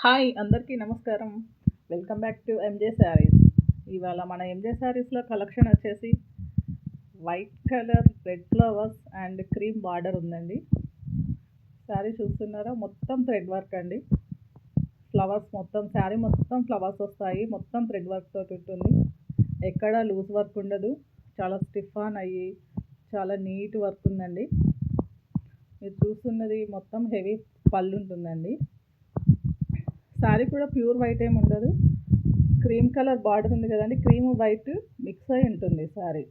Hi అందరికీ నమస్కారం. Welcome back to MJ saris. ఇవాళ మన ఎంజే శారీస్లో కలెక్షన్ వచ్చేసి white colour red flowers and cream border ఉందండి. శారీ చూస్తున్నారా, మొత్తం థ్రెడ్ వర్క్ అండి. ఫ్లవర్స్ మొత్తం శారీ మొత్తం ఫ్లవర్స్ వస్తాయి. మొత్తం థ్రెడ్ వర్క్ తోటి ఉంటుంది. ఎక్కడ లూజ్ వర్క్ ఉండదు. చాలా స్టిఫ్ ఆన్ అయ్యి చాలా నీట్ వర్క్ ఉందండి. మీరు చూస్తున్నది మొత్తం హెవీ పళ్ళు ఉంటుందండి. శారీ కూడా ప్యూర్ వైట్ ఏమి ఉండదు. క్రీమ్ కలర్ బార్డర్ ఉంది కదండి, క్రీమ్ వైట్ మిక్స్ అయి ఉంటుంది శారీ.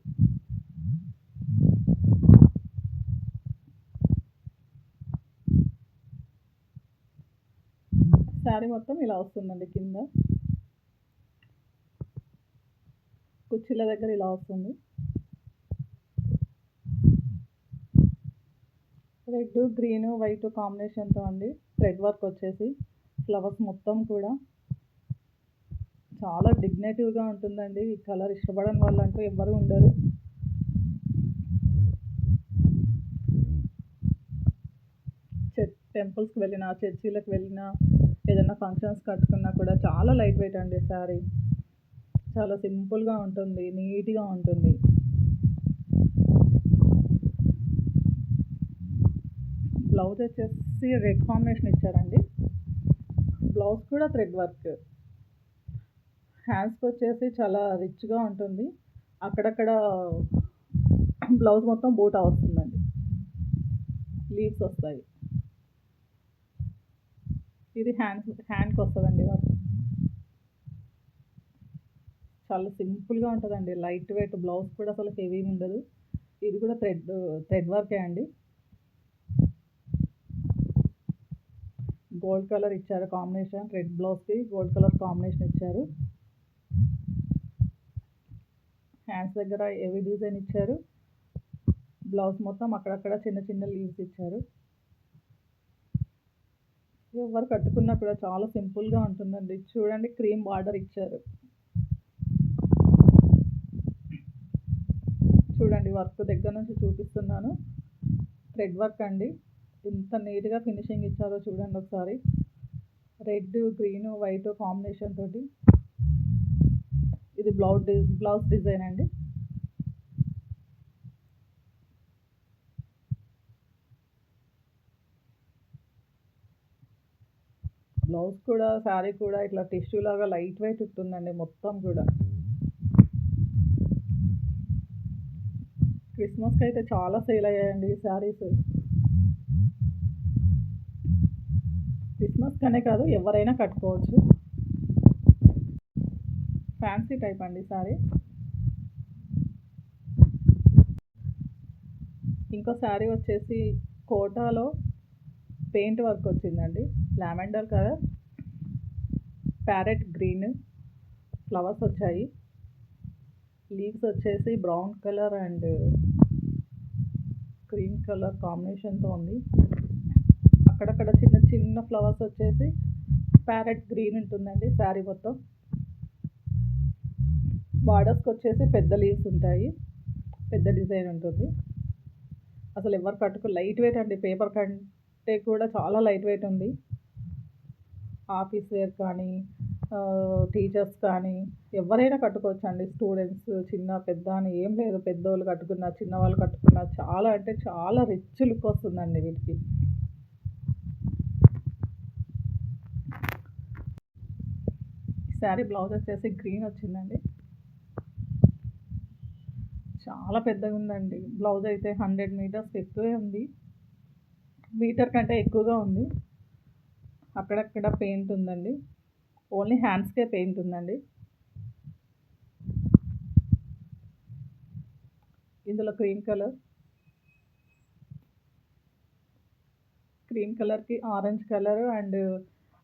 శారీ మొత్తం ఇలా వస్తుందండి. కింద కుర్చీల దగ్గర ఇలా వస్తుంది. రెడ్ గ్రీన్ వైట్ కాంబినేషన్తో అండి. థ్రెడ్ వర్క్ వచ్చేసి ఫ్లవర్స్ మొత్తం కూడా చాలా డిగ్నేటివ్గా ఉంటుందండి. ఈ కలర్ ఇష్టపడని వాళ్ళు అంటూ ఎవ్వరూ ఉండరు. టెంపుల్స్కి వెళ్ళినా, చర్చిలకు వెళ్ళినా, ఏదైనా ఫంక్షన్స్ కట్టుకున్నా కూడా చాలా లైట్ వెయిట్ అండి. శారీ చాలా సింపుల్గా ఉంటుంది, నీట్గా ఉంటుంది. బ్లౌజ్ వచ్చేసి రెడ్ కాంబినేషన్ ఇచ్చారండి. బ్లౌజ్ కూడా థ్రెడ్ వర్క్. హ్యాండ్స్కి వచ్చేసి చాలా రిచ్గా ఉంటుంది. అక్కడక్కడ బ్లౌజ్ మొత్తం బూటా వస్తుందండి. లీవ్స్ వస్తాయి. ఇది హ్యాండ్కి వస్తుందండి వర్క్. చాలా సింపుల్గా ఉంటుందండి. Light weight. బ్లౌజ్ కూడా అసలు హెవీ ఉండదు. ఇది కూడా థ్రెడ్ వర్కే అండి. గోల్డ్ కలర్ ఇచ్చారు కాంబినేషన్. రెడ్ బ్లౌజ్కి గోల్డ్ కలర్ కాంబినేషన్ ఇచ్చారు. హ్యాండ్స్ దగ్గర హెవీ డిజైన్ ఇచ్చారు. బ్లౌజ్ మొత్తం అక్కడక్కడ చిన్న చిన్న లీవ్స్ ఇచ్చారు. ఎవరు కట్టుకున్నా కూడా చాలా సింపుల్గా ఉంటుందండి. చూడండి, క్రీమ్ బార్డర్ ఇచ్చారు. చూడండి, వర్క్ దగ్గర నుంచి చూపిస్తున్నాను. థ్రెడ్ వర్క్ అండి. ఎంత నీట్గా ఫినిషింగ్ ఇచ్చారో చూడండి ఒకసారి. రెడ్ గ్రీన్ వైట్ కాంబినేషన్ తోటి. ఇది బ్లౌజ్ డిజైన్ అండి. బ్లౌజ్ కూడా శారీ కూడా ఇట్లా టిష్యూ లాగా లైట్ వెయిట్ ఉంటుందండి మొత్తం కూడా. క్రిస్మస్కి అయితే చాలా సేల్ అయ్యాయండి ఈ శారీస్. క్రిస్మస్ కనే కాదు, ఎవరైనా కట్టుకోవచ్చు. ఫ్యాన్సీ టైప్ అండి శారీ. ఇంకో శారీ వచ్చేసి కోటాలో పెయింట్ వర్క్ వచ్చిందండి. Lavender colour, parrot green flowers వచ్చాయి. లీవ్స్ వచ్చేసి brown colour and cream colour కాంబినేషన్తో ఉంది. అక్కడక్కడ చిన్న చిన్న ఫ్లవర్స్ వచ్చేసి ప్యారెట్ గ్రీన్ ఉంటుందండి శారీ మొత్తం. బార్డర్స్కి వచ్చేసి పెద్ద లీవ్స్ ఉంటాయి. పెద్ద డిజైన్ ఉంటుంది. అసలు ఎవరు కట్టుకు లైట్ వెయిట్ అండి. పేపర్ కంటే కూడా చాలా లైట్ వెయిట్ ఉంది. ఆఫీస్ వేర్ కానీ, టీచర్స్ కానీ ఎవరైనా కట్టుకోవచ్చు అండి. స్టూడెంట్స్, చిన్న పెద్ద అని ఏం లేదు. పెద్దోళ్ళు కట్టుకున్న, చిన్నవాళ్ళు కట్టుకున్న చాలా అంటే చాలా రిచ్ లుక్ వస్తుందండి వీటికి. శారీ బ్లౌజ్ వచ్చేసి గ్రీన్ వచ్చిందండి. చాలా పెద్దగా ఉందండి. బ్లౌజ్ అయితే 100 మీటర్స్ ఎక్కువే ఉంది. మీటర్ కంటే ఎక్కువగా ఉంది. అక్కడక్కడ పెయింట్ ఉందండి. ఓన్లీ హ్యాండ్స్కే పెయింట్ ఉందండి. ఇందులో క్రీమ్ కలర్కి orange colour and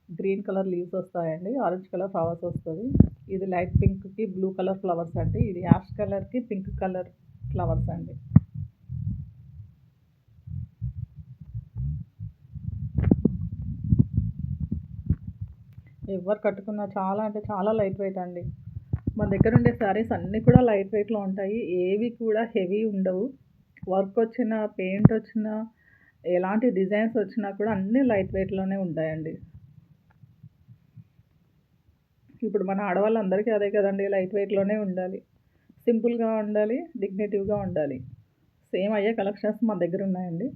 green colour leaves వస్తాయండి. ఆరెంజ్ కలర్ ఫ్లవర్స్ వస్తుంది. ఇది లైట్ పింక్కి బ్లూ కలర్ ఫ్లవర్స్ అండి. ఇది యాష్ కలర్కి పింక్ కలర్ ఫ్లవర్స్ అండి. ఎవరు కట్టుకున్నా చాలా అంటే చాలా లైట్ వెయిట్ అండి. మన దగ్గర ఉండే శారీస్ అన్నీ కూడా లైట్ వెయిట్లో ఉంటాయి. ఏవి కూడా హెవీ ఉండవు. వర్క్ వచ్చిన, పెయింట్ వచ్చిన, ఎలాంటి డిజైన్స్ వచ్చినా కూడా అన్నీ లైట్ వెయిట్లోనే ఉంటాయండి. ఇప్పుడు మన ఆడవాళ్ళందరికీ అదే కదండి, లైట్ వెయిట్‌లోనే ఉండాలి, సింపుల్‌గా ఉండాలి, డిగ్నిటివ్‌గా ఉండాలి. సేమ్ అయ్యే కలెక్షన్స్ మన దగ్గర ఉన్నాయండి.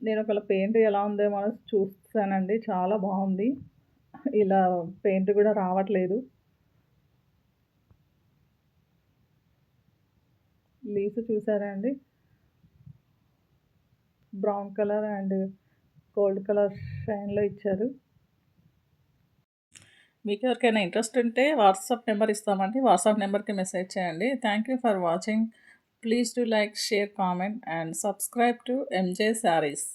నేను ఒకవేళ పెయింట్ ఎలా ఉందేమో అని చూసానండి. చాలా బాగుంది. ఇలా పెయింట్ కూడా రావట్లేదు. లీవ్స్ చూసారా అండి? Brown colour and gold colour షైన్‌లో ఇచ్చారు. మీకు ఎవరికైనా ఇంట్రెస్ట్ ఉంటే వాట్సాప్ నెంబర్ ఇస్తామండి. వాట్సాప్ నెంబర్‌కి మెసేజ్ చేయండి. Thank you for watching. Please do like, share, comment and subscribe to MJ saris.